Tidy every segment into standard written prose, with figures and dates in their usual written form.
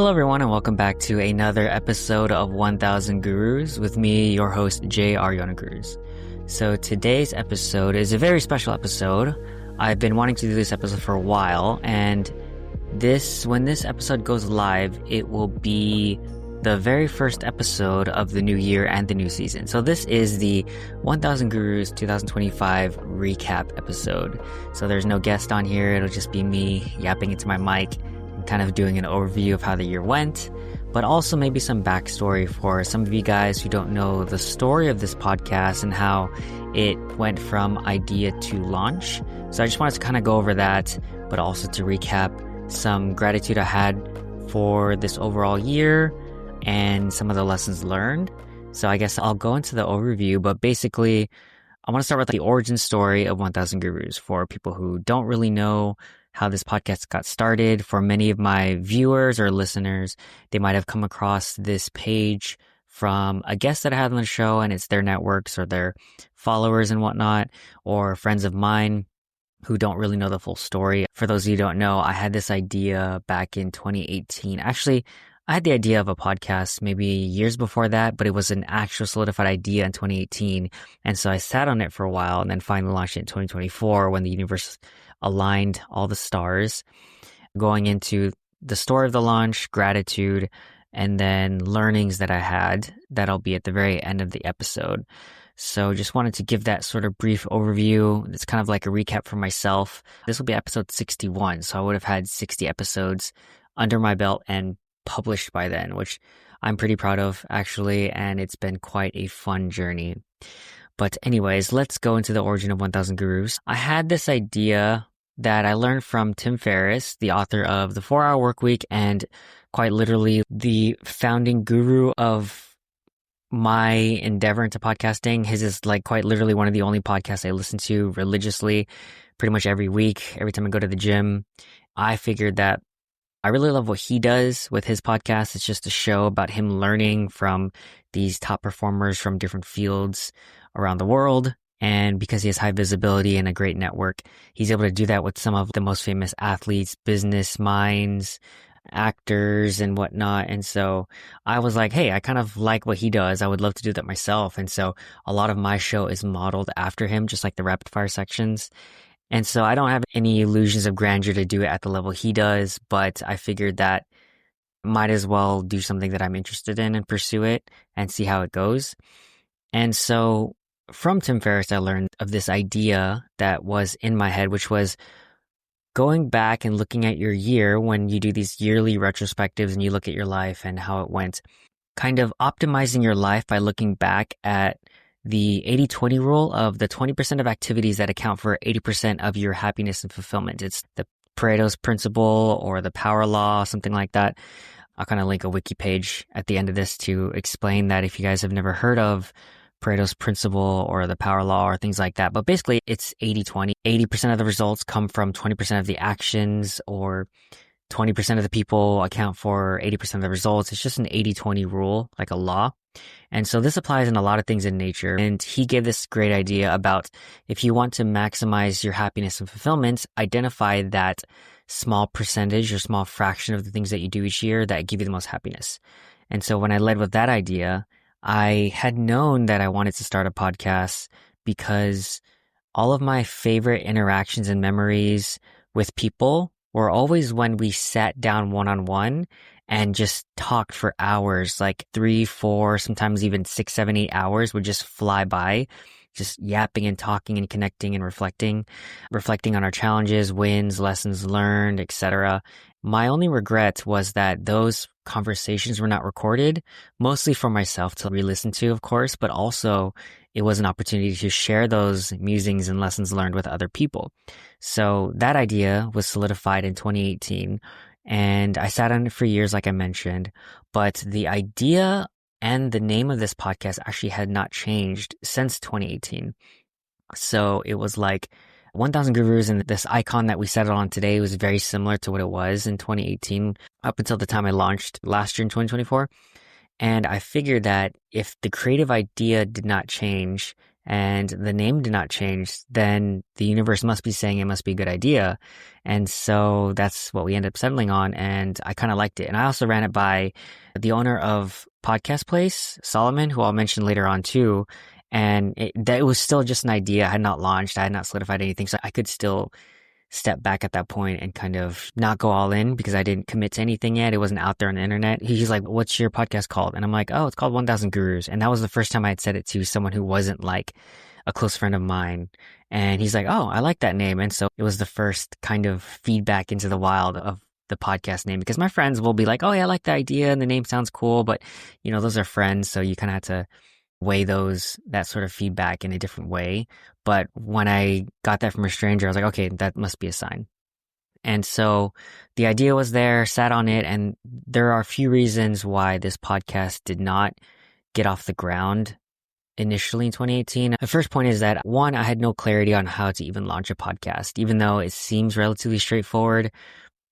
Hello everyone and welcome back to another episode of 1000 Gurus with me, your host, J.R. Yonocruz. So today's episode is a very special episode. I've been wanting to do this episode for a while, and when this episode goes live, it will be the very first episode of the new year and the new season. So this is the 1000 Gurus 2025 recap episode. So there's no guest on here, it'll just be me yapping into my mic, kind of doing an overview of how the year went, but also maybe some backstory for some of you guys who don't know the story of this podcast and how it went from idea to launch. So I just wanted to kind of go over that, but also to recap some gratitude I had for this overall year and some of the lessons learned. So I guess I'll go into the overview, but basically I want to start with the origin story of 1000 Gurus for people who don't really know how this podcast got started. For many of my viewers or listeners, they might have come across this page from a guest that I had on the show, and it's their networks or their followers and whatnot, or friends of mine who don't really know the full story. For those of you who don't know, I had this idea back in 2018. Actually, I had the idea of a podcast maybe years before that, but it was an actual solidified idea in 2018. And so I sat on it for a while and then finally launched it in 2024 when the universe aligned all the stars, going into the story of the launch, gratitude, and then learnings that I had that'll be at the very end of the episode. So just wanted to give that sort of brief overview. It's kind of like a recap for myself. This will be episode 61, so I would have had 60 episodes under my belt and published by then, which I'm pretty proud of actually, and it's been quite a fun journey. But anyways, let's go into the origin of 1000 Gurus. I had this idea that I learned from Tim Ferriss, the author of The 4-Hour Workweek, and quite literally the founding guru of my endeavor into podcasting. His is like quite literally one of the only podcasts I listen to religiously pretty much every week, every time I go to the gym. I figured that I really love what he does with his podcast. It's just a show about him learning from these top performers from different fields around the world. And because he has high visibility and a great network, he's able to do that with some of the most famous athletes, business minds, actors, and whatnot. And so I was like, hey, I kind of like what he does. I would love to do that myself. And so a lot of my show is modeled after him, just like the rapid fire sections. And so I don't have any illusions of grandeur to do it at the level he does, but I figured that might as well do something that I'm interested in and pursue it and see how it goes. And so from Tim Ferriss, I learned of this idea that was in my head, which was going back and looking at your year when you do these yearly retrospectives and you look at your life and how it went, kind of optimizing your life by looking back at the 80-20 rule of the 20% of activities that account for 80% of your happiness and fulfillment. It's the Pareto's principle or the power law, something like that. I'll kind of link a wiki page at the end of this to explain that if you guys have never heard of Pareto's principle or the power law or things like that. But basically it's 80-20. 80% of the results come from 20% of the actions, or 20% of the people account for 80% of the results. It's just an 80-20 rule, like a law. And so this applies in a lot of things in nature. And he gave this great idea about if you want to maximize your happiness and fulfillment, identify that small percentage or small fraction of the things that you do each year that give you the most happiness. And so when I led with that idea, I had known that I wanted to start a podcast because all of my favorite interactions and memories with people were always when we sat down one-on-one and just talked for hours, like 3, 4, sometimes even 6, 7, 8 hours would just fly by, just yapping and talking and connecting and reflecting on our challenges, wins, lessons learned, etc. My only regret was that those conversations were not recorded, mostly for myself to re-listen to, of course, but also it was an opportunity to share those musings and lessons learned with other people. So that idea was solidified in 2018, and I sat on it for years, like I mentioned, but the idea and the name of this podcast actually had not changed since 2018. So it was like 1000 Gurus, and this icon that we settled on today was very similar to what it was in 2018 up until the time I launched last year in 2024. And I figured that if the creative idea did not change and the name did not change, then the universe must be saying it must be a good idea. And so that's what we ended up settling on, and I kind of liked it. And I also ran it by the owner of Podcast Place, Solomon, who I'll mention later on too. And it was still just an idea. I had not launched, I had not solidified anything, so I could still step back at that point and kind of not go all in because I didn't commit to anything yet. It wasn't out there on the internet. He's like, "What's your podcast called?" And I'm like, "Oh, it's called 1000 Gurus." And that was the first time I had said it to someone who wasn't like a close friend of mine. And he's like, "Oh, I like that name." And so it was the first kind of feedback into the wild of the podcast name, because my friends will be like, "Oh yeah, I like the idea and the name sounds cool." But those are friends. So you kind of have to weigh that sort of feedback in a different way. But when I got that from a stranger, I was like, okay, that must be a sign. And so the idea was there, sat on it, and there are a few reasons why this podcast did not get off the ground initially in 2018. The first point is that, one, I had no clarity on how to even launch a podcast, even though it seems relatively straightforward.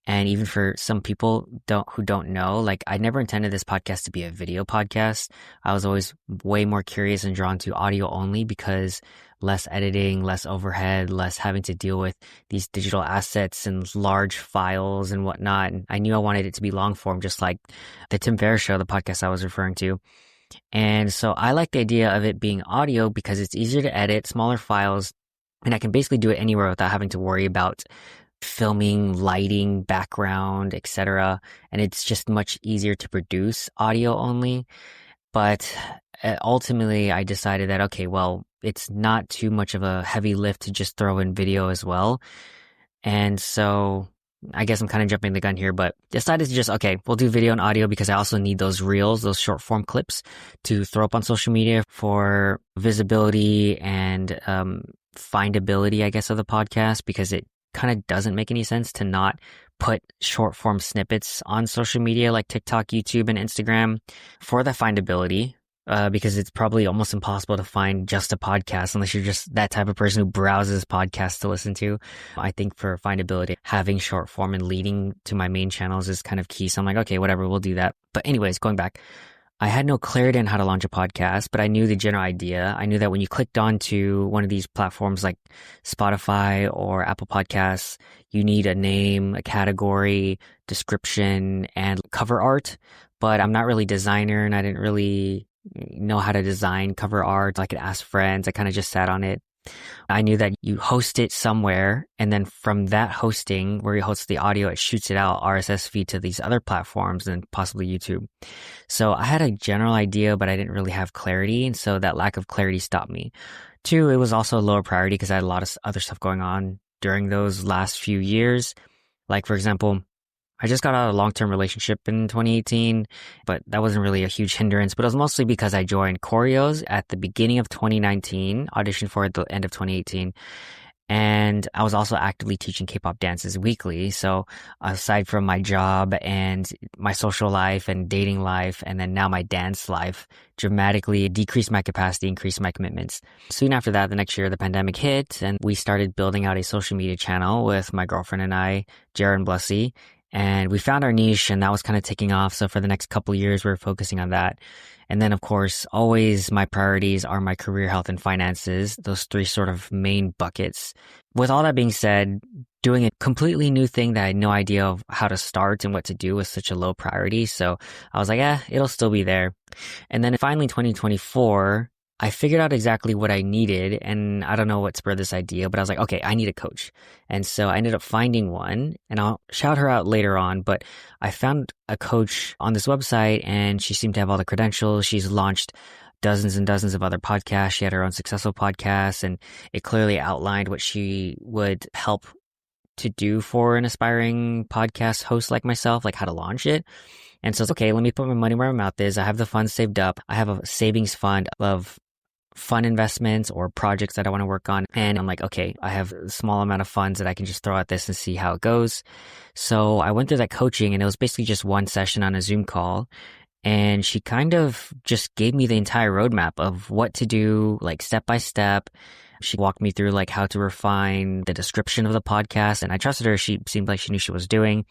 And even for some people who don't know, like, I never intended this podcast to be a video podcast. I was always way more curious and drawn to audio only because less editing, less overhead, less having to deal with these digital assets and large files and whatnot. And I knew I wanted it to be long form, just like the Tim Ferriss Show, the podcast I was referring to. And so I like the idea of it being audio because it's easier to edit, smaller files, and I can basically do it anywhere without having to worry about filming, lighting, background, etc. And it's just much easier to produce audio only. But ultimately, I decided that, okay, well, it's not too much of a heavy lift to just throw in video as well. And so I guess I'm kind of jumping the gun here, but decided to just, okay, we'll do video and audio because I also need those reels, those short form clips to throw up on social media for visibility and findability, I guess, of the podcast, because it kind of doesn't make any sense to not put short form snippets on social media like TikTok, YouTube, and Instagram for the findability, because it's probably almost impossible to find just a podcast unless you're just that type of person who browses podcasts to listen to. I think for findability, having short form and leading to my main channels is kind of key. So I'm like, okay, whatever, we'll do that. But anyways, going back, I had no clarity on how to launch a podcast, but I knew the general idea. I knew that when you clicked onto one of these platforms like Spotify or Apple Podcasts, you need a name, a category, description, and cover art. But I'm not really a designer, and I didn't really know how to design cover art. I could ask friends. I kind of just sat on it. I knew that you host it somewhere, and then from that hosting where you host the audio, it shoots it out RSS feed to these other platforms and possibly YouTube. So I had a general idea, but I didn't really have clarity, and so that lack of clarity stopped me. Two, it was also a lower priority because I had a lot of other stuff going on during those last few years. Like, for example, I just got out of a long-term relationship in 2018, but that wasn't really a huge hindrance. But it was mostly because I joined Choreos at the beginning of 2019, auditioned for it at the end of 2018. And I was also actively teaching K-pop dances weekly. So aside from my job and my social life and dating life, and then now my dance life, dramatically decreased my capacity, increased my commitments. Soon after that, the next year, the pandemic hit, and we started building out a social media channel with my girlfriend and I, Jared and Blessy. And we found our niche, and that was kind of taking off. So for the next couple of years, we were focusing on that. And then, of course, always my priorities are my career, health, and finances, those three sort of main buckets. With all that being said, doing a completely new thing that I had no idea of how to start and what to do was such a low priority. So I was like, it'll still be there. And then finally, 2024, I figured out exactly what I needed, and I don't know what spurred this idea, but I was like, okay, I need a coach. And so I ended up finding one, and I'll shout her out later on, but I found a coach on this website, and she seemed to have all the credentials. She's launched dozens and dozens of other podcasts. She had her own successful podcasts, and it clearly outlined what she would help to do for an aspiring podcast host like myself, like how to launch it. And so it's okay, let me put my money where my mouth is. I have the funds saved up. I have a savings fund of fun investments or projects that I want to work on. And I'm like, okay, I have a small amount of funds that I can just throw at this and see how it goes. So I went through that coaching, and it was basically just one session on a Zoom call. And she kind of just gave me the entire roadmap of what to do, like step by step. She walked me through like how to refine the description of the podcast, and I trusted her. She seemed like she knew what she was doing.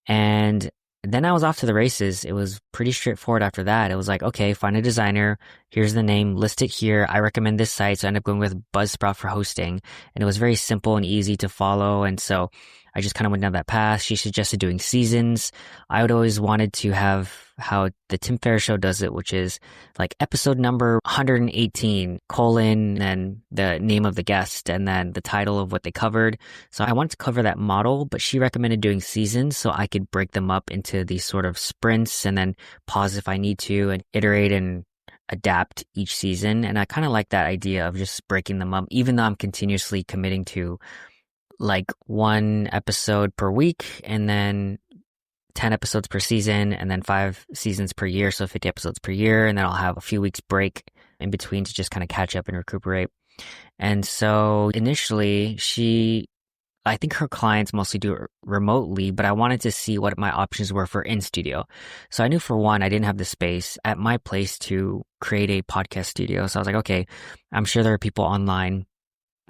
And then I was off to the races. It was pretty straightforward after that. It was like, okay, find a designer. Here's the name. List it here. I recommend this site. So I ended up going with Buzzsprout for hosting. And it was very simple and easy to follow. And so I just kind of went down that path. She suggested doing seasons. I would always wanted to have how the Tim Ferriss show does it, which is like episode number 118, colon, and the name of the guest, and then the title of what they covered. So I wanted to cover that model, but she recommended doing seasons so I could break them up into these sort of sprints and then pause if I need to and iterate and adapt each season. And I kind of like that idea of just breaking them up, even though I'm continuously committing to like one episode per week and then 10 episodes per season and then 5 seasons per year. So 50 episodes per year. And then I'll have a few weeks break in between to just kind of catch up and recuperate. And so initially I think her clients mostly do it remotely, but I wanted to see what my options were for in studio. So I knew for one, I didn't have the space at my place to create a podcast studio. So I was like, okay, I'm sure there are people online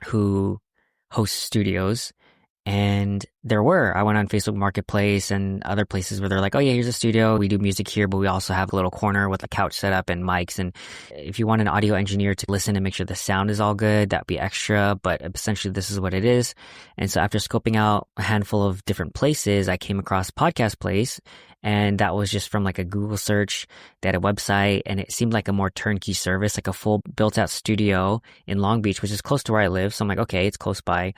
who host studios. And there were. I went on Facebook Marketplace and other places where they're like, oh yeah, here's a studio. We do music here, but we also have a little corner with a couch set up and mics. And if you want an audio engineer to listen and make sure the sound is all good, that'd be extra. But essentially, this is what it is. And so after scoping out a handful of different places, I came across Podcast Place. And that was just from like a Google search. They had a website and it seemed like a more turnkey service, like a full built out studio in Long Beach, which is close to where I live. So I'm like, okay, it's close by.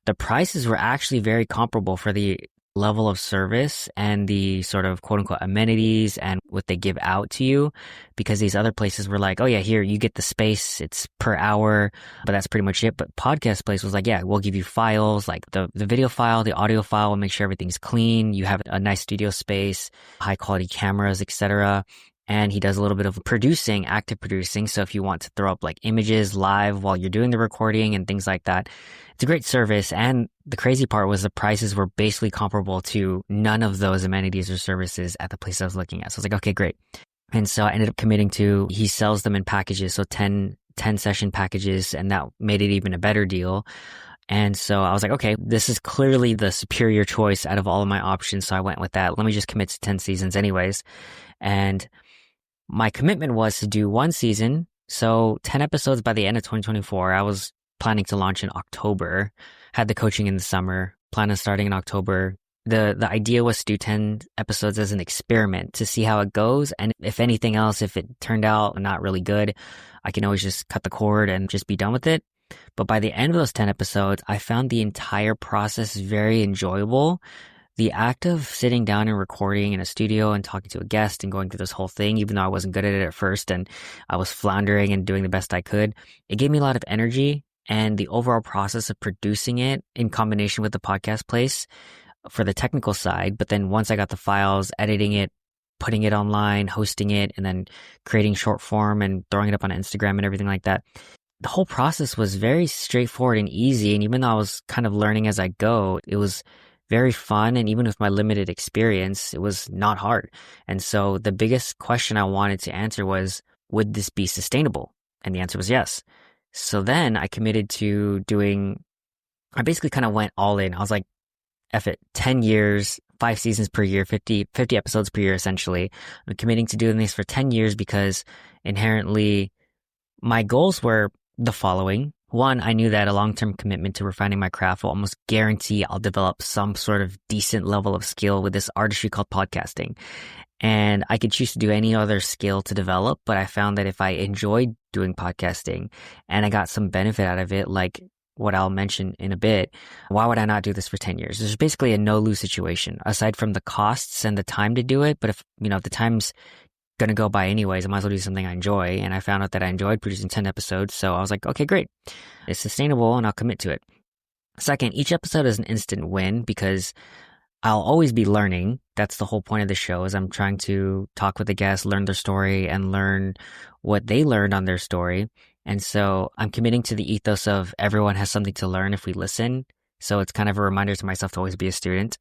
The prices were actually very comparable for the level of service and the sort of quote unquote amenities and what they give out to you, because these other places were like, oh yeah, here you get the space, it's per hour, but that's pretty much it. But Podcast Place was like, yeah, we'll give you files, like the video file, the audio file, we'll make sure everything's clean, you have a nice studio space, high quality cameras, etc. And he does a little bit of producing, active producing. So if you want to throw up like images live while you're doing the recording and things like that, it's a great service. And the crazy part was the prices were basically comparable to none of those amenities or services at the place I was looking at. So I was like, okay, great. And so I ended up committing to, he sells them in packages. So 10 session packages, and that made it even a better deal. And so I was like, okay, this is clearly the superior choice out of all of my options. So I went with that. Let me just commit to 10 seasons anyways. And my commitment was to do one season, so 10 episodes by the end of 2024. I was planning to launch in October, had the coaching in the summer, plan on starting in October. The idea was to do 10 episodes as an experiment to see how it goes. And if anything else, if it turned out not really good, I can always just cut the cord and just be done with it. But by the end of those 10 episodes, I found the entire process very enjoyable. The act of sitting down and recording in a studio and talking to a guest and going through this whole thing, even though I wasn't good at it at first and I was floundering and doing the best I could, it gave me a lot of energy. And the overall process of producing it in combination with the Podcast Place for the technical side, but then once I got the files, editing it, putting it online, hosting it, and then creating short form and throwing it up on Instagram and everything like that, the whole process was very straightforward and easy. And even though I was kind of learning as I go, it was very fun. And even with my limited experience, it was not hard. And so the biggest question I wanted to answer was, would this be sustainable? And the answer was yes. So then I committed to I basically kind of went all in. I was like, F it, 10 years, 5 seasons per year, 50 episodes per year, essentially. I'm committing to doing this for 10 years because inherently my goals were the following. One, I knew that a long-term commitment to refining my craft will almost guarantee I'll develop some sort of decent level of skill with this artistry called podcasting. And I could choose to do any other skill to develop, but I found that if I enjoyed doing podcasting and I got some benefit out of it, like what I'll mention in a bit, why would I not do this for 10 years? There's basically a no-lose situation, aside from the costs and the time to do it. But if the time's going to go by anyways, I might as well do something I enjoy. And I found out that I enjoyed producing 10 episodes. So I was like, okay, great. It's sustainable and I'll commit to it. Second, each episode is an instant win because I'll always be learning. That's the whole point of the show, is I'm trying to talk with the guests, learn their story, and learn what they learned on their story. And so I'm committing to the ethos of everyone has something to learn if we listen. So it's kind of a reminder to myself to always be a student.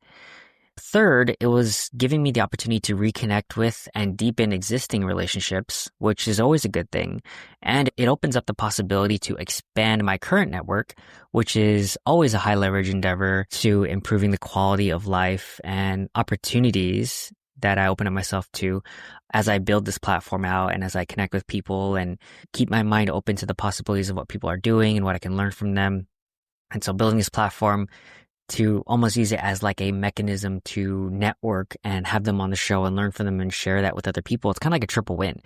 Third, it was giving me the opportunity to reconnect with and deepen existing relationships, which is always a good thing. And it opens up the possibility to expand my current network, which is always a high leverage endeavor to improving the quality of life and opportunities that I open up myself to as I build this platform out and as I connect with people and keep my mind open to the possibilities of what people are doing and what I can learn from them. And so building this platform to almost use it as like a mechanism to network and have them on the show and learn from them and share that with other people. It's kind of like a triple win.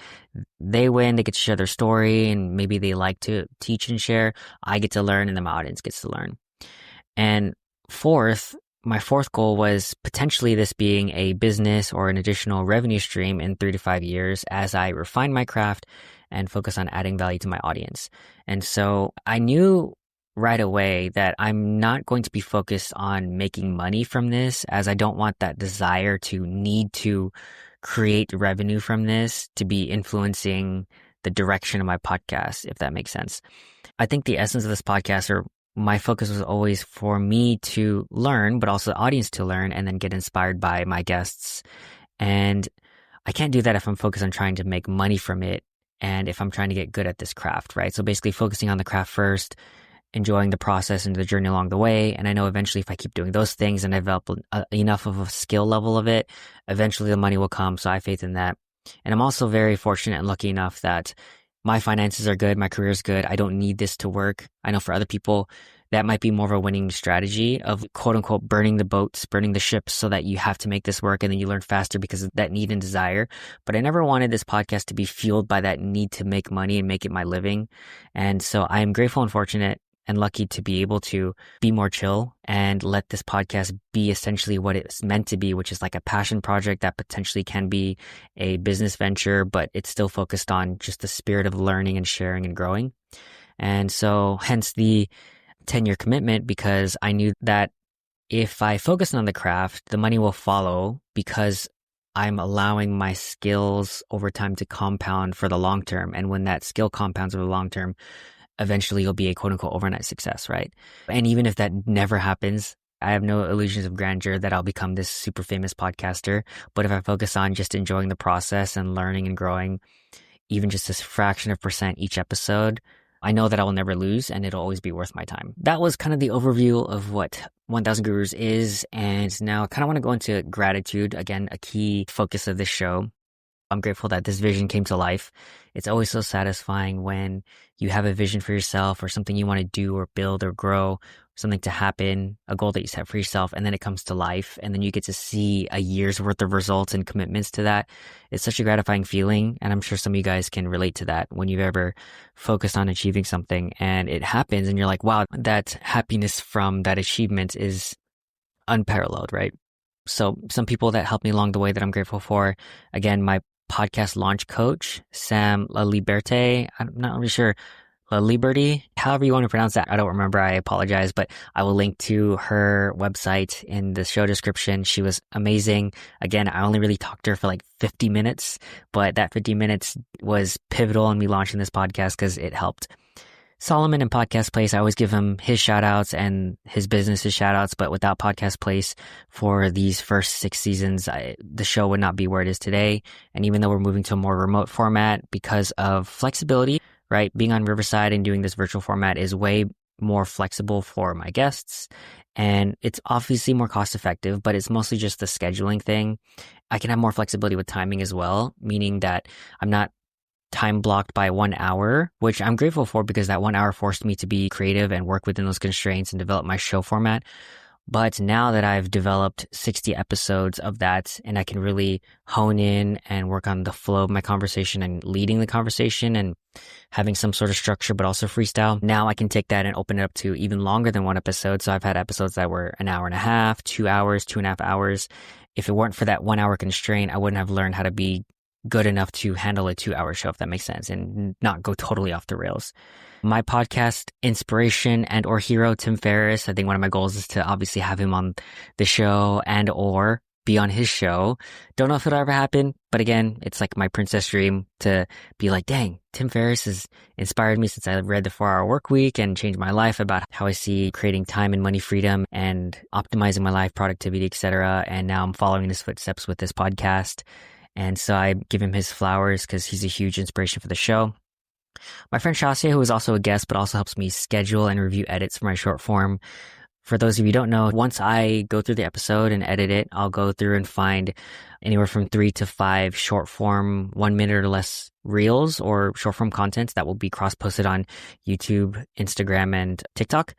They win, they get to share their story, and maybe they like to teach and share. I get to learn, and then my audience gets to learn. And my fourth goal was potentially this being a business or an additional revenue stream in 3 to 5 years as I refine my craft and focus on adding value to my audience. And so I knew right away that I'm not going to be focused on making money from this, as I don't want that desire to need to create revenue from this to be influencing the direction of my podcast, if that makes sense. I think the essence of this podcast, or my focus, was always for me to learn, but also the audience to learn and then get inspired by my guests. And I can't do that if I'm focused on trying to make money from it and if I'm trying to get good at this craft, right? So basically focusing on the craft first, enjoying the process and the journey along the way. And I know eventually if I keep doing those things and I develop enough of a skill level of it, eventually the money will come. So I have faith in that. And I'm also very fortunate and lucky enough that my finances are good. My career is good. I don't need this to work. I know for other people, that might be more of a winning strategy of quote unquote burning the boats, burning the ships so that you have to make this work and then you learn faster because of that need and desire. But I never wanted this podcast to be fueled by that need to make money and make it my living. And so I am grateful and fortunate and lucky to be able to be more chill and let this podcast be essentially what it's meant to be, which is like a passion project that potentially can be a business venture, but it's still focused on just the spirit of learning and sharing and growing. And so hence the 10-year commitment, because I knew that if I focus on the craft, the money will follow because I'm allowing my skills over time to compound for the long term. And when that skill compounds over the long term, eventually you'll be a quote unquote overnight success, right? And even if that never happens, I have no illusions of grandeur that I'll become this super famous podcaster. But if I focus on just enjoying the process and learning and growing, even just a fraction of percent each episode, I know that I will never lose and it'll always be worth my time. That was kind of the overview of what 1000 Gurus is. And now I kind of want to go into gratitude, again, a key focus of this show. I'm grateful that this vision came to life. It's always so satisfying when you have a vision for yourself or something you want to do or build or grow, something to happen, a goal that you set for yourself, and then it comes to life. And then you get to see a year's worth of results and commitments to that. It's such a gratifying feeling. And I'm sure some of you guys can relate to that when you've ever focused on achieving something and it happens and you're like, wow, that happiness from that achievement is unparalleled, right? So some people that helped me along the way that I'm grateful for, again, my podcast launch coach, Sam La Liberte. I'm not really sure. La Liberty, however you want to pronounce that. I don't remember. I apologize, but I will link to her website in the show description. She was amazing. Again, I only really talked to her for like 50 minutes, but that 50 minutes was pivotal in me launching this podcast because it helped. Solomon and Podcast Place, I always give him his shout outs and his business's shout outs, but without Podcast Place for these first 6 seasons, the show would not be where it is today. And even though we're moving to a more remote format because of flexibility, right? Being on Riverside and doing this virtual format is way more flexible for my guests. And it's obviously more cost effective, but it's mostly just the scheduling thing. I can have more flexibility with timing as well, meaning that I'm not time blocked by 1 hour, which I'm grateful for because that 1 hour forced me to be creative and work within those constraints and develop my show format. But now that I've developed 60 episodes of that and I can really hone in and work on the flow of my conversation and leading the conversation and having some sort of structure, but also freestyle, now I can take that and open it up to even longer than 1 episode. So I've had episodes that were 1.5 hours, 2 hours, 2.5 hours. If it weren't for that 1 hour constraint, I wouldn't have learned how to be good enough to handle a 2-hour show, if that makes sense, and not go totally off the rails. My podcast inspiration and or hero, Tim Ferriss, I think one of my goals is to obviously have him on the show and or be on his show. Don't know if it'll ever happen, but again, it's like my princess dream to be like, dang, Tim Ferriss has inspired me since I read The 4-Hour Work Week and changed my life about how I see creating time and money freedom and optimizing my life, productivity, etc. And now I'm following in his footsteps with this podcast. And so I give him his flowers because he's a huge inspiration for the show. My friend Shasya, who is also a guest, but also helps me schedule and review edits for my short form For those of you who don't know, once I go through the episode and edit it, I'll go through and find anywhere from 3 to 5 short form, 1 minute or less reels or short form content that will be cross posted on YouTube, Instagram, and TikTok.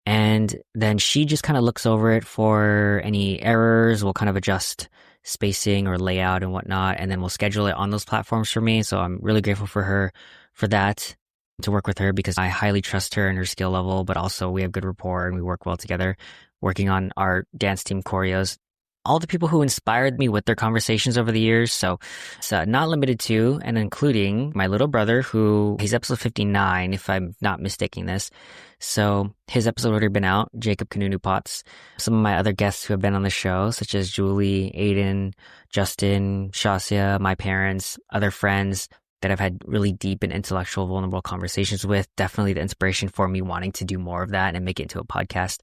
And then she just kind of looks over it for any errors. We'll kind of adjust spacing or layout and whatnot, and then we'll schedule it on those platforms for me. So I'm really grateful for her for that, to work with her, because I highly trust her and her skill level, but also we have good rapport and we work well together working on our dance team choreos. All the people who inspired me with their conversations over the years. So it's not limited to and including my little brother, who he's episode 59, if I'm not mistaking this. So his episode would have been out, Jacob Kanunu Potts. Some of my other guests who have been on the show, such as Julie, Aiden, Justin, Shasia, my parents, other friends that I've had really deep and intellectual, vulnerable conversations with. Definitely the inspiration for me wanting to do more of that and make it into a podcast.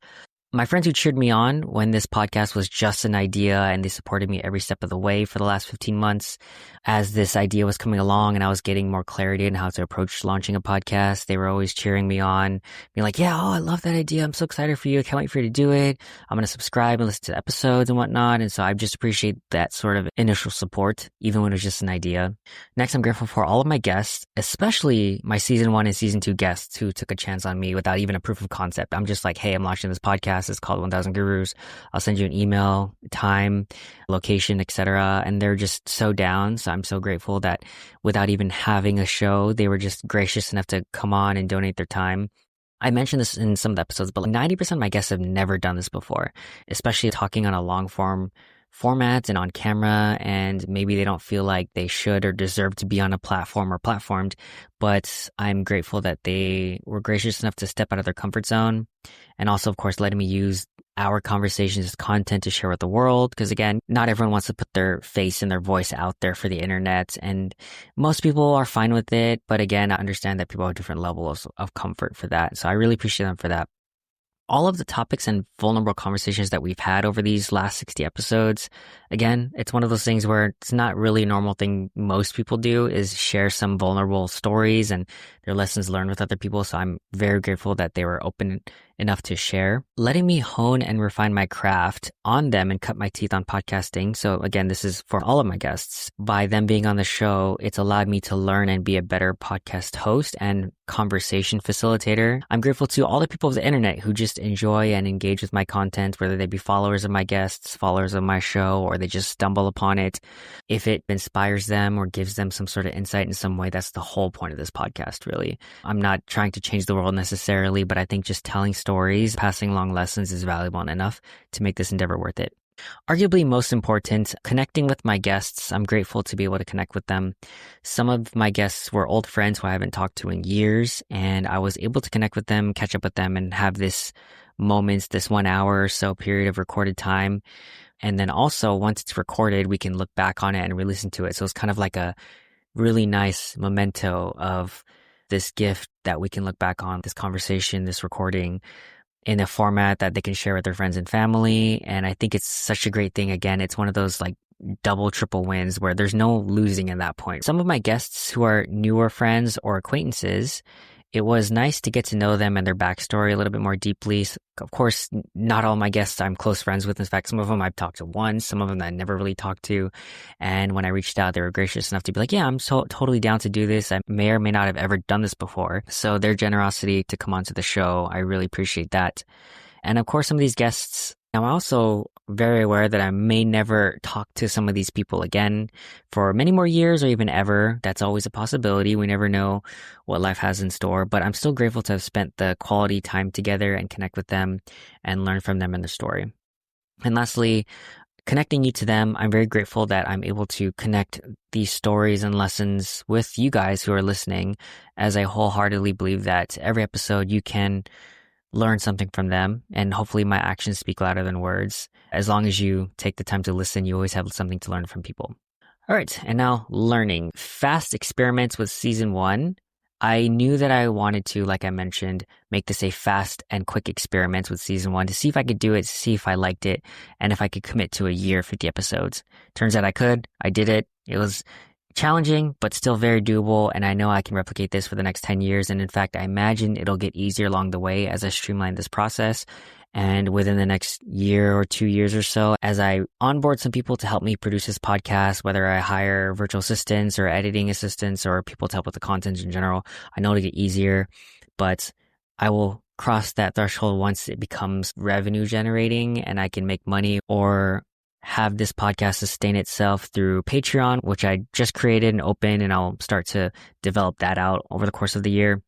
My friends who cheered me on when this podcast was just an idea, and they supported me every step of the way for the last 15 months. As this idea was coming along and I was getting more clarity in how to approach launching a podcast, they were always cheering me on, being like, yeah, I love that idea. I'm so excited for you. I can't wait for you to do it. I'm going to subscribe and listen to episodes and whatnot. And so I just appreciate that sort of initial support, even when it was just an idea. Next, I'm grateful for all of my guests, especially my season 1 and season 2 guests who took a chance on me without even a proof of concept. I'm just like, hey, I'm launching this podcast. It's called 1000 Gurus. I'll send you an email, time, location, etc. And they're just so down. So I'm so grateful that without even having a show, they were just gracious enough to come on and donate their time. I mentioned this in some of the episodes, but like 90% of my guests have never done this before, especially talking on a long form format and on camera, and maybe they don't feel like they should or deserve to be on a platform or platformed, but I'm grateful that they were gracious enough to step out of their comfort zone, and also, of course, letting me use our conversations as content to share with the world, because again, not everyone wants to put their face and their voice out there for the internet, and most people are fine with it, but again, I understand that people have different levels of comfort for that, so I really appreciate them for that. All of the topics and vulnerable conversations that we've had over these last 60 episodes, again, it's one of those things where it's not really a normal thing most people do, is share some vulnerable stories and their lessons learned with other people. So I'm very grateful that they were open enough to share, letting me hone and refine my craft on them and cut my teeth on podcasting. So again, this is for all of my guests. By them being on the show, it's allowed me to learn and be a better podcast host and conversation facilitator. I'm grateful to all the people of the internet who just enjoy and engage with my content, whether they be followers of my guests, followers of my show, or they just stumble upon it. If it inspires them or gives them some sort of insight in some way, that's the whole point of this podcast, really. I'm not trying to change the world necessarily, but I think just telling stories, passing along lessons is valuable enough to make this endeavor worth it. Arguably most important, connecting with my guests. I'm grateful to be able to connect with them. Some of my guests were old friends who I haven't talked to in years, and I was able to connect with them, catch up with them, and have this 1 hour or so period of recorded time. And then also, once it's recorded, we can look back on it and re-listen to it. So it's kind of like a really nice memento of this gift that we can look back on, this conversation, this recording, in a format that they can share with their friends and family. And I think it's such a great thing. Again, it's one of those like double, triple wins where there's no losing at that point. Some of my guests who are newer friends or acquaintances, it was nice to get to know them and their backstory a little bit more deeply. Of course, not all my guests I'm close friends with. In fact, some of them I've talked to once, some of them I never really talked to. And when I reached out, they were gracious enough to be like, yeah, I'm so totally down to do this. I may or may not have ever done this before. So their generosity to come onto the show, I really appreciate that. And of course, some of these guests, I'm also very aware that I may never talk to some of these people again for many more years or even ever. That's always a possibility. We never know what life has in store, but I'm still grateful to have spent the quality time together and connect with them and learn from them and their story. And lastly, connecting you to them, I'm very grateful that I'm able to connect these stories and lessons with you guys who are listening, as I wholeheartedly believe that every episode you can learn something from them, and hopefully my actions speak louder than words. As long as you take the time to listen, you always have something to learn from people. All right, and now learning. Fast experiments with season 1. I knew that I wanted to, like I mentioned, make this a fast and quick experiment with season 1 to see if I could do it, see if I liked it, and if I could commit to a year, 50 episodes. Turns out I could. I did it. It was challenging, but still very doable. And I know I can replicate this for the next 10 years. And in fact, I imagine it'll get easier along the way as I streamline this process. And within the next year or 2 years or so, as I onboard some people to help me produce this podcast, whether I hire virtual assistants or editing assistants or people to help with the content in general, I know it'll get easier, but I will cross that threshold once it becomes revenue generating and I can make money, or have this podcast sustain itself through Patreon, which I just created and opened, and I'll start to develop that out over the course of the year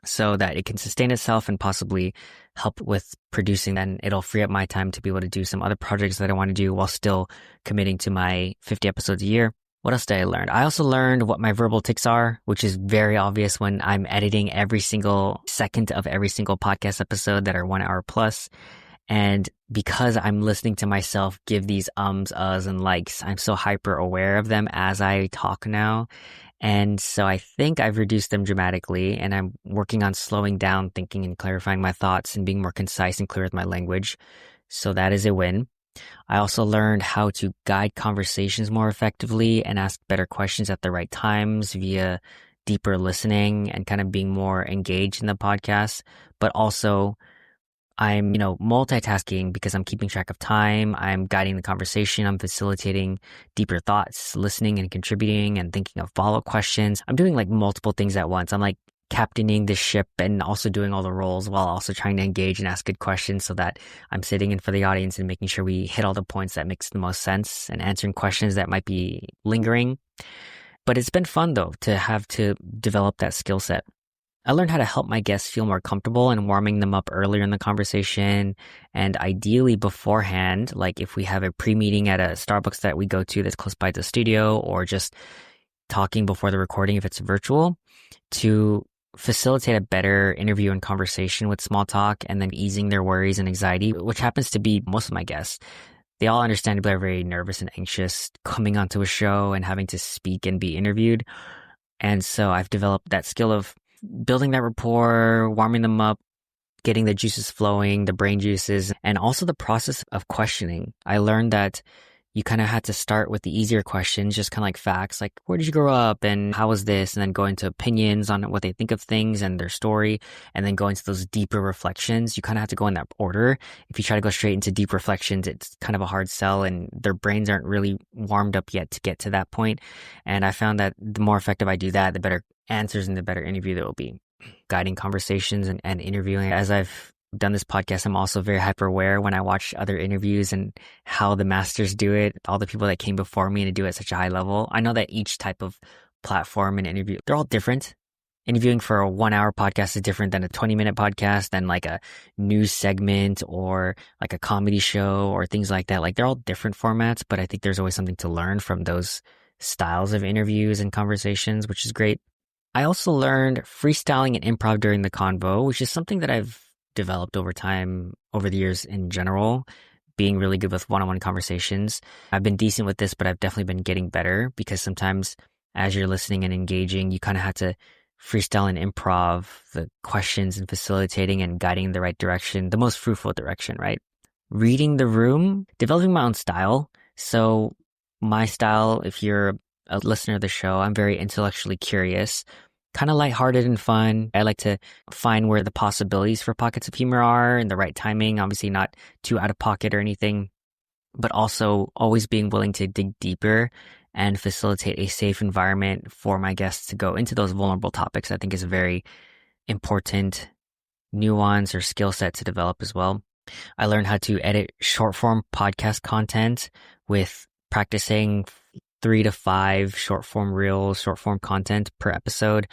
so that it can sustain itself and possibly help with producing. Then it'll free up my time to be able to do some other projects that I want to do while still committing to my 50 episodes a year. What else did I learn? I also learned what my verbal tics are, which is very obvious when I'm editing every single second of every single podcast episode that are 1 hour plus. And because I'm listening to myself give these ums, uhs, and likes, I'm so hyper aware of them as I talk now. And so I think I've reduced them dramatically, and I'm working on slowing down thinking and clarifying my thoughts and being more concise and clear with my language. So that is a win. I also learned how to guide conversations more effectively and ask better questions at the right times via deeper listening and kind of being more engaged in the podcast. But also I'm, multitasking because I'm keeping track of time. I'm guiding the conversation. I'm facilitating deeper thoughts, listening and contributing and thinking of follow-up questions. I'm doing like multiple things at once. I'm like captaining the ship and also doing all the roles while also trying to engage and ask good questions so that I'm sitting in for the audience and making sure we hit all the points that makes the most sense and answering questions that might be lingering. But it's been fun though to have to develop that skill set. I learned how to help my guests feel more comfortable and warming them up earlier in the conversation, and ideally beforehand, like if we have a pre-meeting at a Starbucks that we go to that's close by the studio, or just talking before the recording if it's virtual, to facilitate a better interview and conversation with small talk and then easing their worries and anxiety, which happens to be most of my guests. They all understandably are very nervous and anxious coming onto a show and having to speak and be interviewed. And so I've developed that skill of building that rapport, warming them up, getting the juices flowing, the brain juices, and also the process of questioning. I learned that you kind of had to start with the easier questions, just kind of like facts, like where did you grow up and how was this? And then go into opinions on what they think of things and their story, and then go into those deeper reflections. You kind of have to go in that order. If you try to go straight into deep reflections, it's kind of a hard sell and their brains aren't really warmed up yet to get to that point. And I found that the more effective I do that, the better answers and the better interview there will be. Guiding conversations and interviewing. As I've done this podcast, I'm also very hyper aware when I watch other interviews and how the masters do it, all the people that came before me and do it at such a high level. I know that each type of platform and interview, they're all different. Interviewing for a 1 hour podcast is different than a 20-minute podcast, than like a news segment or like a comedy show or things like that. Like they're all different formats, but I think there's always something to learn from those styles of interviews and conversations, which is great. I also learned freestyling and improv during the convo, which is something that I've developed over time, over the years in general, being really good with one-on-one conversations. I've been decent with this, but I've definitely been getting better because sometimes as you're listening and engaging, you kind of have to freestyle and improv the questions and facilitating and guiding in the right direction, the most fruitful direction, right? Reading the room, developing my own style. So my style, if you're a listener of the show, I'm very intellectually curious, kind of lighthearted and fun. I like to find where the possibilities for pockets of humor are and the right timing, obviously not too out of pocket or anything, but also always being willing to dig deeper and facilitate a safe environment for my guests to go into those vulnerable topics. I think is a very important nuance or skill set to develop as well. I learned how to edit short form podcast content with practicing 3 to 5 short form reels, short form content per episode,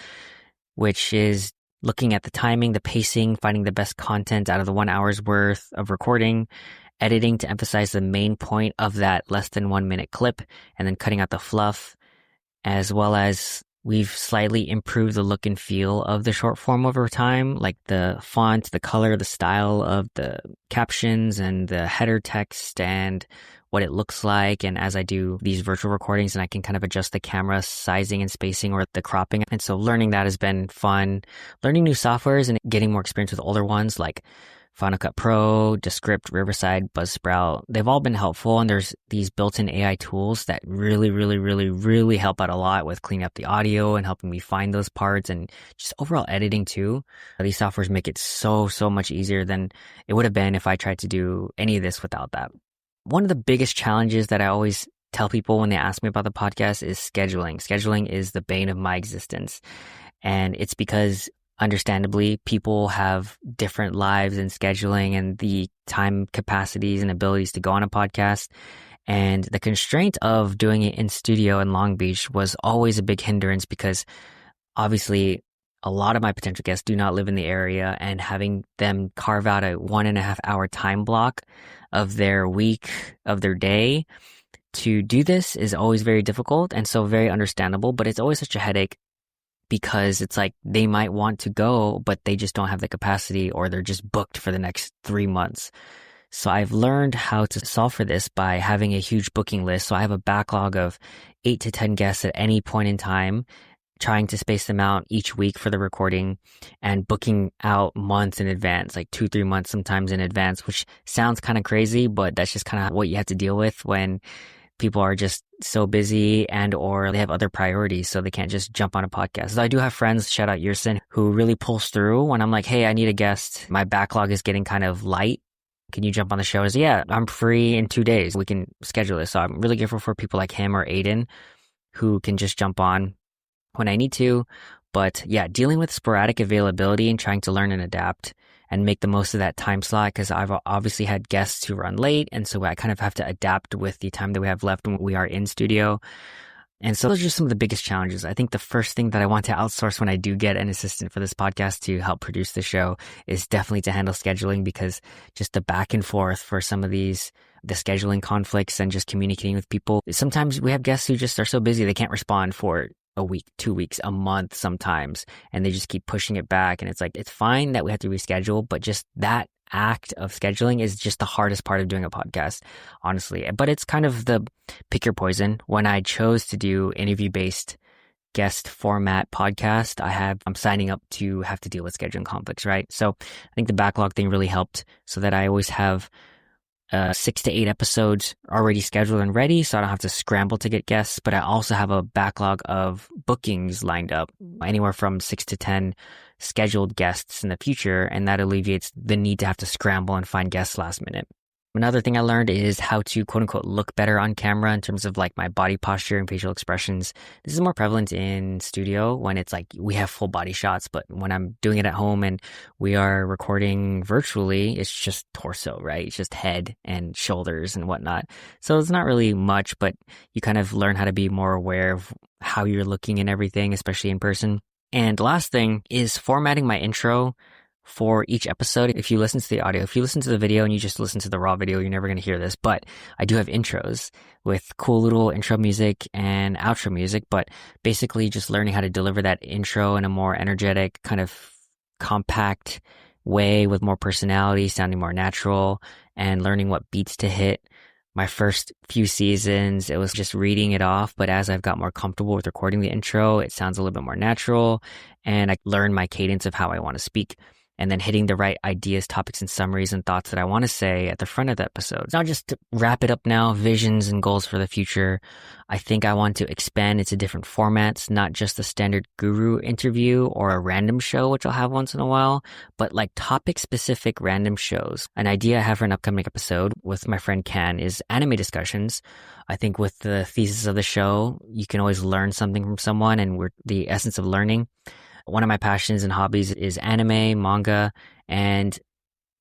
which is looking at the timing, the pacing, finding the best content out of the 1 hour's worth of recording, editing to emphasize the main point of that less than 1 minute clip, and then cutting out the fluff, as well as we've slightly improved the look and feel of the short form over time, like the font, the color, the style of the captions and the header text and what it looks like. And as I do these virtual recordings, and I can kind of adjust the camera sizing and spacing or the cropping. And so learning that has been fun. Learning new softwares and getting more experience with older ones like Final Cut Pro, Descript, Riverside, Buzzsprout. They've all been helpful, and there's these built-in AI tools that really help out a lot with cleaning up the audio and helping me find those parts and just overall editing too. These softwares make it so much easier than it would have been if I tried to do any of this without that. One of the biggest challenges that I always tell people when they ask me about the podcast is scheduling. Scheduling is the bane of my existence. And it's because understandably, people have different lives and scheduling and the time capacities and abilities to go on a podcast. And the constraint of doing it in studio in Long Beach was always a big hindrance because obviously a lot of my potential guests do not live in the area, and having them carve out a 1.5 hour time block of their week, of their day to do this is always very difficult and so very understandable, but it's always such a headache because it's like they might want to go, but they just don't have the capacity or they're just booked for the next 3 months. So I've learned how to solve for this by having a huge booking list. So I have a backlog of 8 to 10 guests at any point in time, trying to space them out each week for the recording and booking out months in advance, like 2-3 months sometimes in advance, which sounds kind of crazy, but that's just kind of what you have to deal with when people are just so busy and or they have other priorities, so they can't just jump on a podcast. So I do have friends, shout out Yerson, who really pulls through when I'm like, hey, I need a guest. My backlog is getting kind of light. Can you jump on the show? I say, yeah, I'm free in 2 days. We can schedule this. So I'm really grateful for people like him or Aiden who can just jump on when I need to. But yeah, dealing with sporadic availability and trying to learn and adapt and make the most of that time slot, because I've obviously had guests who run late, and so I kind of have to adapt with the time that we have left when we are in studio. And so those are just some of the biggest challenges. I think the first thing that I want to outsource when I do get an assistant for this podcast to help produce the show is definitely to handle scheduling, because just the back and forth for some of the scheduling conflicts and just communicating with people. Sometimes we have guests who just are so busy they can't respond for a week, 2 weeks, a month sometimes, and they just keep pushing it back. And it's like, it's fine that we have to reschedule, but just that act of scheduling is just the hardest part of doing a podcast, honestly. But it's kind of the pick your poison. When I chose to do interview-based guest format podcast, I'm signing up to have to deal with scheduling conflicts, right? So I think the backlog thing really helped, so that I always have 6 to 8 episodes already scheduled and ready, so I don't have to scramble to get guests. But I also have a backlog of bookings lined up, anywhere from 6 to 10 scheduled guests in the future, and that alleviates the need to have to scramble and find guests last minute. Another thing I learned is how to quote unquote look better on camera in terms of like my body posture and facial expressions. This is more prevalent in studio when it's like we have full body shots, but when I'm doing it at home and we are recording virtually, it's just torso, right? It's just head and shoulders and whatnot. So it's not really much, but you kind of learn how to be more aware of how you're looking and everything, especially in person. And last thing is formatting my intro for each episode. If you listen to the audio, if you listen to the video and you just listen to the raw video, you're never going to hear this, but I do have intros with cool little intro music and outro music, but basically just learning how to deliver that intro in a more energetic, kind of compact way with more personality, sounding more natural, and learning what beats to hit. My first few seasons, it was just reading it off, but as I've got more comfortable with recording the intro, it sounds a little bit more natural, and I learned my cadence of how I want to speak, and then hitting the right ideas, topics, and summaries and thoughts that I want to say at the front of the episode. Now, just to wrap it up now, visions and goals for the future. I think I want to expand into different formats, not just the standard guru interview or a random show, which I'll have once in a while, but like topic-specific random shows. An idea I have for an upcoming episode with my friend Can is anime discussions. I think with the thesis of the show, you can always learn something from someone, and we're the essence of learning. One of my passions and hobbies is anime, manga, and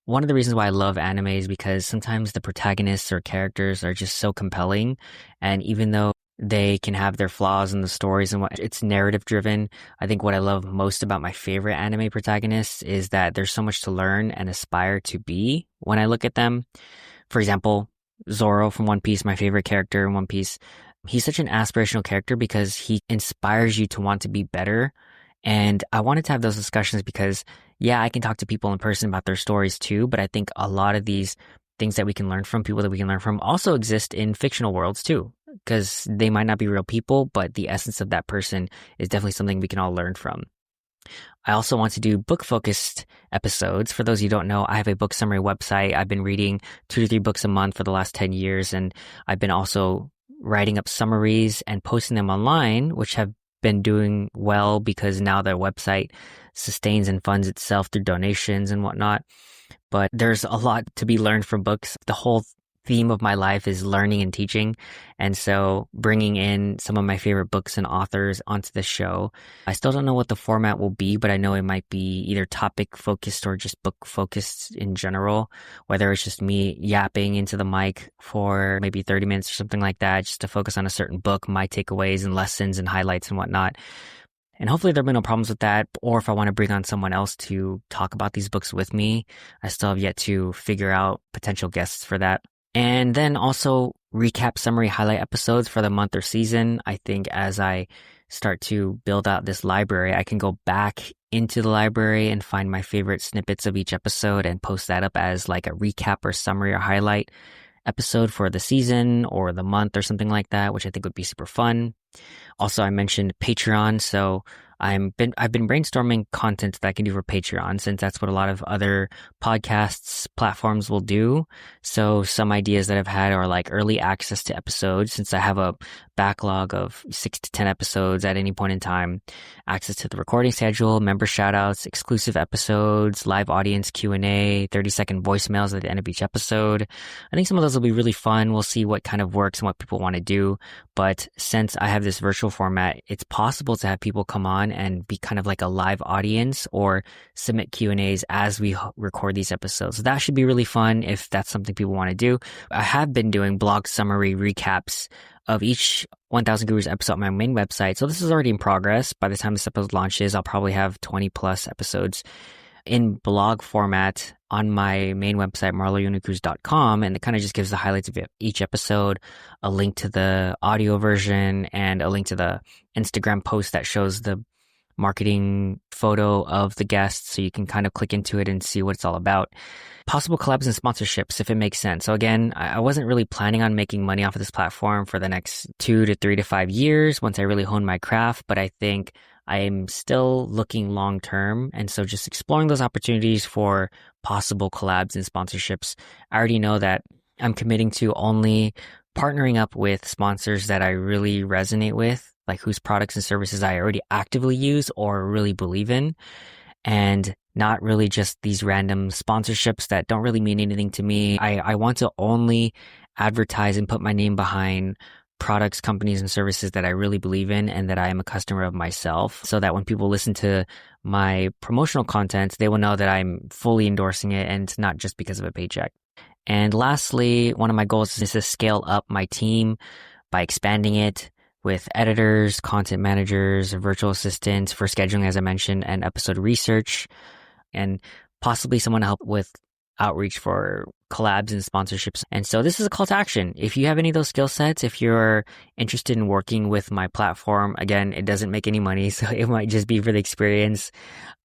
one of the reasons why I love anime is because sometimes the protagonists or characters are just so compelling, and even though they can have their flaws in the stories and it's narrative driven, I think what I love most about my favorite anime protagonists is that there's so much to learn and aspire to be when I look at them. For example, Zoro from One Piece, my favorite character in One Piece, he's such an aspirational character because he inspires you to want to be better. And I wanted to have those discussions because, yeah, I can talk to people in person about their stories too, but I think a lot of these things that we can learn from, people that we can learn from, also exist in fictional worlds too, because they might not be real people, but the essence of that person is definitely something we can all learn from. I also want to do book-focused episodes. For those of you who don't know, I have a book summary website. I've been reading 2 to 3 books a month for the last 10 years, and I've been also writing up summaries and posting them online, which have been doing well because now the website sustains and funds itself through donations and whatnot. But there's a lot to be learned from books. The whole theme of my life is learning and teaching. And so bringing in some of my favorite books and authors onto the show. I still don't know what the format will be, but I know it might be either topic focused or just book focused in general, whether it's just me yapping into the mic for maybe 30 minutes or something like that, just to focus on a certain book, my takeaways and lessons and highlights and whatnot. And hopefully there'll be no problems with that. Or if I want to bring on someone else to talk about these books with me, I still have yet to figure out potential guests for that. And then also recap summary highlight episodes for the month or season. I think as I start to build out this library, I can go back into the library and find my favorite snippets of each episode and post that up as like a recap or summary or highlight episode for the season or the month or something like that, which I think would be super fun. Also, I mentioned Patreon, so I've been brainstorming content that I can do for Patreon, since that's what a lot of other podcasts platforms will do. So some ideas that I've had are like early access to episodes, since I have a backlog of 6 to 10 episodes at any point in time, access to the recording schedule, member shoutouts, exclusive episodes, live audience Q&A, 30-second voicemails at the end of each episode. I think some of those will be really fun. We'll see what kind of works and what people want to do. But since I have this virtual format, it's possible to have people come on and be kind of like a live audience or submit Q&As as we record these episodes. So that should be really fun if that's something people want to do. I have been doing blog summary recaps of each 1000 Gurus episode on my main website. So this is already in progress. By the time this episode launches, I'll probably have 20 plus episodes in blog format on my main website, marloyonocruz.com, and it kind of just gives the highlights of each episode, a link to the audio version, and a link to the Instagram post that shows the marketing photo of the guests, so you can kind of click into it and see what it's all about. Possible collabs and sponsorships, if it makes sense. So again, I wasn't really planning on making money off of this platform for the next 2 to 3 to 5 years once I really hone my craft, but I think I'm still looking long term. And so just exploring those opportunities for possible collabs and sponsorships. I already know that I'm committing to only partnering up with sponsors that I really resonate with, like whose products and services I already actively use or really believe in, and not really just these random sponsorships that don't really mean anything to me. I want to only advertise and put my name behind products, companies, and services that I really believe in and that I am a customer of myself, so that when people listen to my promotional content, they will know that I'm fully endorsing it and it's not just because of a paycheck. And lastly, one of my goals is to scale up my team by expanding it with editors, content managers, virtual assistants for scheduling, as I mentioned, and episode research, and possibly someone to help with outreach for collabs and sponsorships. And so this is a call to action. If you have any of those skill sets, if you're interested in working with my platform, again, it doesn't make any money, so it might just be for the experience.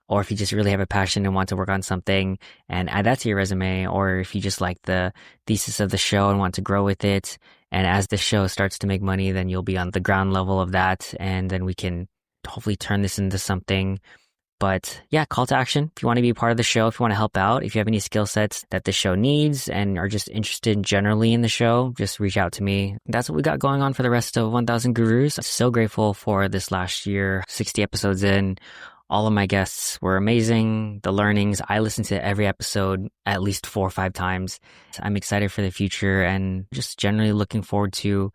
Or if you just really have a passion and want to work on something and add that to your resume, or if you just like the thesis of the show and want to grow with it, and as the show starts to make money, then you'll be on the ground level of that, and then we can hopefully turn this into something. But yeah, call to action. If you want to be a part of the show, if you want to help out, if you have any skill sets that the show needs and are just interested generally in the show, just reach out to me. That's what we got going on for the rest of 1000 Gurus. I'm so grateful for this last year, 60 episodes in. All of my guests were amazing. The learnings, I listened to every episode at least 4 or 5 times. I'm excited for the future and just generally looking forward to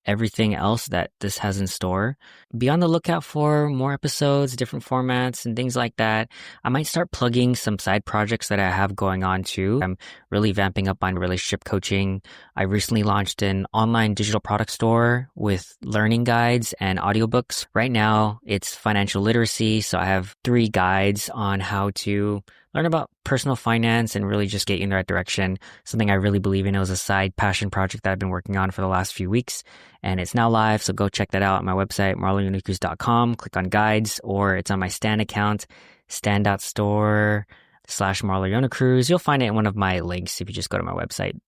everything else that this has in store. Be on the lookout for more episodes, different formats, and things like that. I might start plugging some side projects that I have going on too. I'm really vamping up on relationship coaching. I recently launched an online digital product store with learning guides and audiobooks. Right now, it's financial literacy, so I have 3 guides on how to learn about personal finance and really just get you in the right direction. Something I really believe in. It was a side passion project that I've been working on for the last few weeks, and it's now live. So go check that out on my website, marloyonocruz.com. Click on guides, or it's on my Stan account, stan.store/marloyonocruz. You'll find it in one of my links if you just go to my website.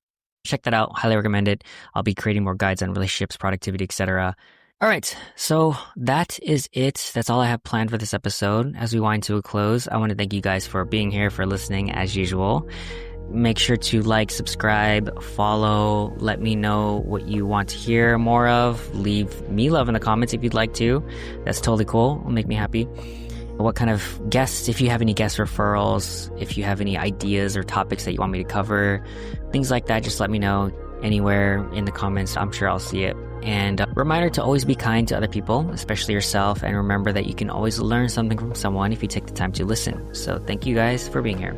Check that out. Highly recommend it. I'll be creating more guides on relationships, productivity, etc. All right, so that is it. That's all I have planned for this episode. As we wind to a close, I want to thank you guys for being here, for listening as usual. Make sure to like, subscribe, follow, let me know what you want to hear more of. Leave me love in the comments if you'd like to. That's totally cool. It'll make me happy. What kind of guests, if you have any guest referrals, if you have any ideas or topics that you want me to cover, things like that, just let me know anywhere in the comments. I'm sure I'll see it. And reminder to always be kind to other people, especially yourself, and remember that you can always learn something from someone if you take the time to listen. So thank you guys for being here.